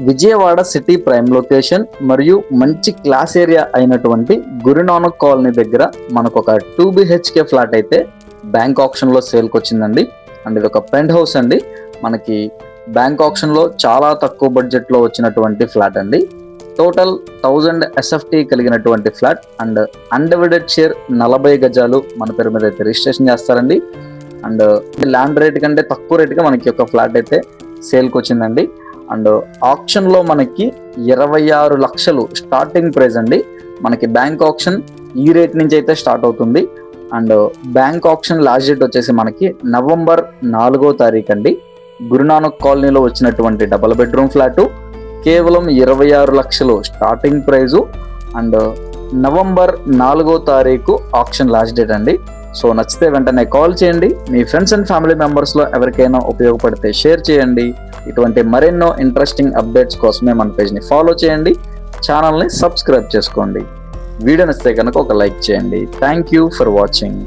Vijayawada city prime location మరియు మంచి class area అయినటువంటి గురునానక్ కాలనీ దగ్గర మనకు ఒక 2 BHK ఫ్లాట్ అయితే బ్యాంక్ ఆప్షన్ లో సేల్కి వచ్చిందండి. అండ్ ఇది ఒక పెంట్ హౌస్ అండి. మనకి బ్యాంక్ ఆప్షన్ లో చాలా తక్కువ బడ్జెట్ లో వచ్చినటువంటి ఫ్లాట్ అండి. టోటల్ 1000 SFT కలిగినటువంటి ఫ్లాట్ అండ్ అన్డివైడెడ్ షేర్ 40 గజాలు మన పేరు మీద అయితే రిజిస్ట్రేషన్ చేస్తారండి. అండ్ ల్యాండ్ రేట్ కంటే తక్కువ రేటుగా మనకి ఒక ఫ్లాట్ అయితే సేల్కి వచ్చిందండి. అండ్ ఆప్షన్ లో మనకి 26 లక్షలు స్టార్టింగ్ ప్రైస్ అండి. మనకి బ్యాంక్ ఆప్షన్ ఈ రేట్ నుంచి అయితే స్టార్ట్ అవుతుంది. And bank option last date వచ్చేసి మనకి నవంబర్ 4వ తారీఖు అండి. గురునానక్ కాలనీలో వచ్చినటువంటి డబుల్ బెడ్రూమ్ ఫ్లాట్ కేవలం 26 లక్షలు స్టార్టింగ్ ప్రైజు అండ్ నవంబర్ 4వ తారీఖు ఆప్షన్ లాస్ట్ డేట్ అండి. సో నచ్చితే వెంటనే కాల్ చేయండి. మీ ఫ్రెండ్స్ అండ్ ఫ్యామిలీ మెంబర్స్ లో ఎవరికైనా ఉపయోగపడితే షేర్ చేయండి. ఇటువంటి మరెన్నో ఇంట్రెస్టింగ్ అప్డేట్స్ కోసమే మన పేజ్ని ఫాలో చేయండి, ఛానల్ని సబ్స్క్రైబ్ చేసుకోండి. వీడియో నచ్చితే కనుక ఒక లైక్ చేయండి. Thank you for watching.